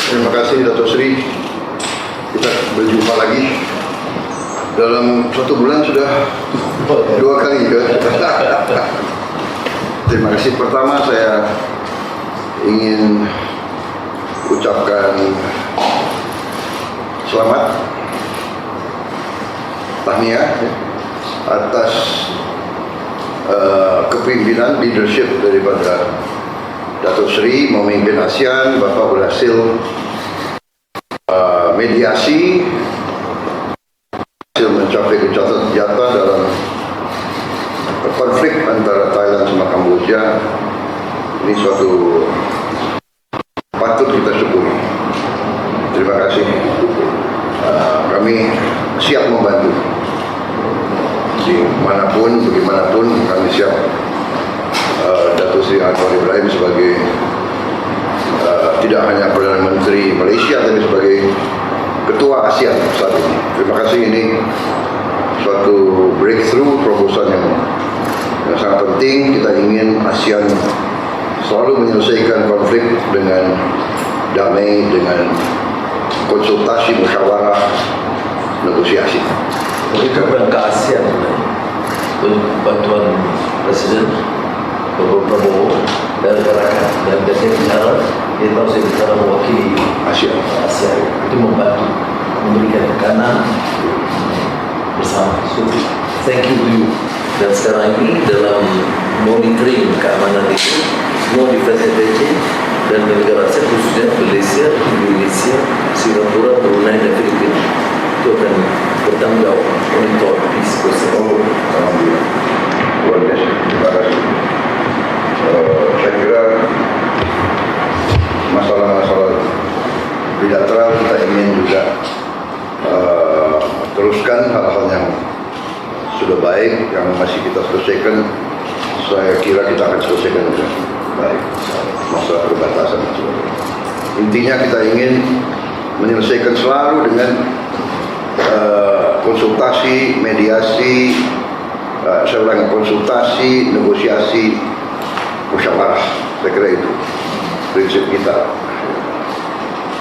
Terima kasih Dato' Sri. Kita berjumpa lagi. Dalam 1 bulan sudah 2 kali. Terima kasih. Pertama saya ingin ucapkan selamat tahniah atas kepimpinan leadership daripada Dato' Sri memimpin ASEAN. Bapak berhasil mediasi, berhasil mencapai kejahatan senjata dalam konflik antara Thailand sama Kamboja. Ini suatu patut kita syukuri. Terima kasih. Kami siap membantu. Dimanapun, bagaimanapun kami siap. Dato' Sri Anwar Ibrahim sebagai tidak hanya Perdana Menteri Malaysia tapi sebagai Ketua ASEAN saat ini. Terima kasih, ini suatu breakthrough proposal yang sangat penting. Kita ingin ASEAN selalu menyelesaikan konflik dengan damai, dengan konsultasi, musyawarah, negosiasi. Itu bukan ke ASEAN, bantuan Presiden Bapak Prabowo dan rakyat, dan biasanya bicara, dia tahu saya bicara mewakili ASEAN, itu membantu, memberikan tekanan bersama. So, thank you to you. Dan sekarang ini dalam monitoring keamanan itu, semua difasilitasi dan negara ASEAN khususnya Malaysia, Indonesia, Singapura, Brunei dan Filipina itu akan bertanggung jawab monitor peace process. Alhamdulillah, luar biasa. Terima kasih. Saya kira masalah-masalah bilateral kita ingin juga teruskan hal-hal yang sudah baik, yang masih kita selesaikan. Saya kira kita akan selesaikan dengan baik. Masalah perbatasan dan sebagainya. Intinya kita ingin menyelesaikan selalu dengan konsultasi, mediasi, saya ulangi, konsultasi, negosiasi, musyawarah. Saya kira itu prinsip kita.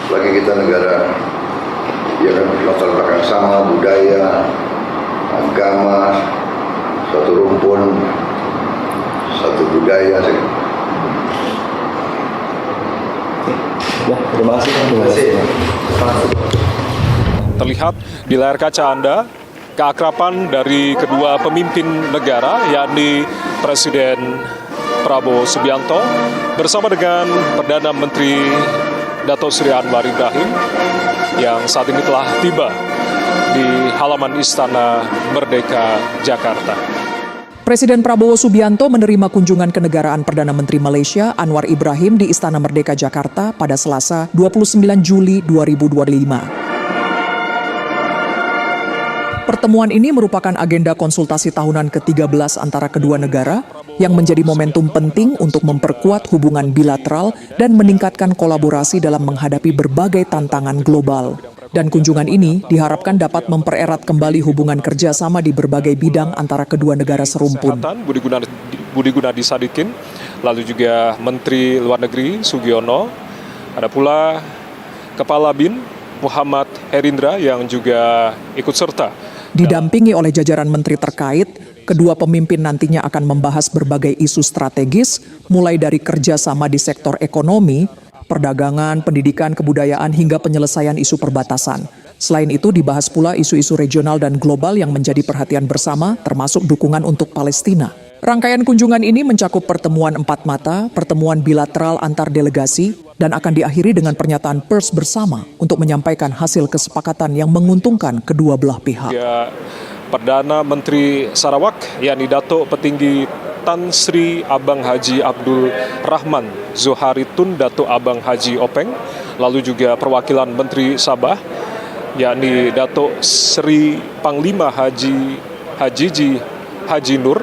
Lagi kita negara yang latar belakang sama, budaya, agama, satu rumpun, satu budaya. Ya, terima kasih. Terlihat di layar kaca Anda keakraban dari kedua pemimpin negara, yakni Presiden Prabowo Subianto bersama dengan Perdana Menteri Dato' Sri Anwar Ibrahim yang saat ini telah tiba di halaman Istana Merdeka, Jakarta. Presiden Prabowo Subianto menerima kunjungan kenegaraan Perdana Menteri Malaysia Anwar Ibrahim di Istana Merdeka, Jakarta pada Selasa 29 Juli 2025. Pertemuan ini merupakan agenda konsultasi tahunan ke-13 antara kedua negara yang menjadi momentum penting untuk memperkuat hubungan bilateral dan meningkatkan kolaborasi dalam menghadapi berbagai tantangan global. Dan kunjungan ini diharapkan dapat mempererat kembali hubungan kerjasama di berbagai bidang antara kedua negara serumpun. Budi Gunadi Sadikin, lalu juga Menteri Luar Negeri Sugiono, ada pula Kepala BIN Muhammad Herindra yang juga ikut serta. Didampingi oleh jajaran menteri terkait, kedua pemimpin nantinya akan membahas berbagai isu strategis, mulai dari kerjasama di sektor ekonomi, perdagangan, pendidikan, kebudayaan, hingga penyelesaian isu perbatasan. Selain itu dibahas pula isu-isu regional dan global yang menjadi perhatian bersama, termasuk dukungan untuk Palestina. Rangkaian kunjungan ini mencakup pertemuan empat mata, pertemuan bilateral antar delegasi, dan akan diakhiri dengan pernyataan pers bersama untuk menyampaikan hasil kesepakatan yang menguntungkan kedua belah pihak. Perdana Menteri Sarawak, yakni Datuk Petinggi Tan Sri Abang Haji Abdul Rahman Zohari Tun Datuk Abang Haji Openg, lalu juga perwakilan Menteri Sabah, yakni Datuk Sri Panglima Haji Nur,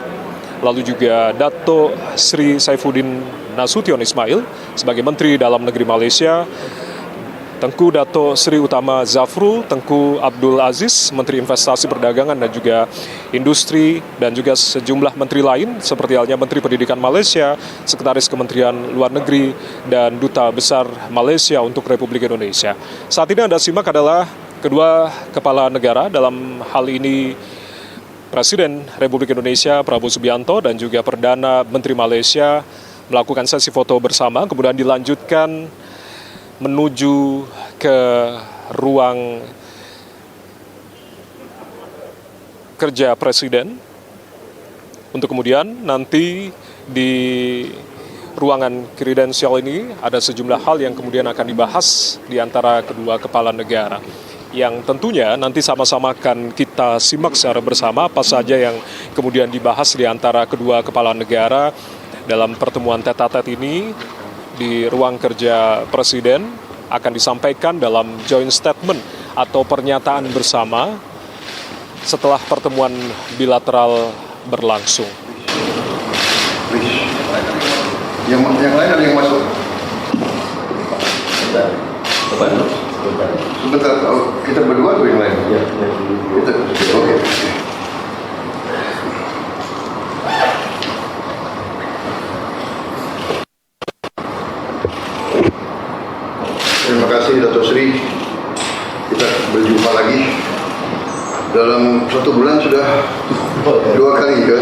lalu juga Datuk Sri Saifuddin Nasution Ismail sebagai Menteri Dalam Negeri Malaysia, Tengku Dato Sri Utama Zafrul, Tengku Abdul Aziz, Menteri Investasi Perdagangan dan juga Industri, dan juga sejumlah menteri lain seperti halnya Menteri Pendidikan Malaysia, Sekretaris Kementerian Luar Negeri, dan Duta Besar Malaysia untuk Republik Indonesia. Saat ini Anda simak adalah kedua kepala negara, dalam hal ini Presiden Republik Indonesia Prabowo Subianto dan juga Perdana Menteri Malaysia melakukan sesi foto bersama, kemudian dilanjutkan menuju ke ruang kerja Presiden untuk kemudian nanti di ruangan kredensial ini ada sejumlah hal yang kemudian akan dibahas di antara kedua kepala negara, yang tentunya nanti sama-sama akan kita simak secara bersama apa saja yang kemudian dibahas di antara kedua kepala negara dalam pertemuan tete-a-tete ini. Di ruang kerja Presiden akan disampaikan dalam joint statement atau pernyataan bersama setelah pertemuan bilateral berlangsung. Yang lain ada yang masuk? Sebentar, kita berdua atau yang lain? Ya, Oke. Terima kasih Dato Sri. Kita berjumpa lagi. Dalam 1 bulan sudah 2 kali ya.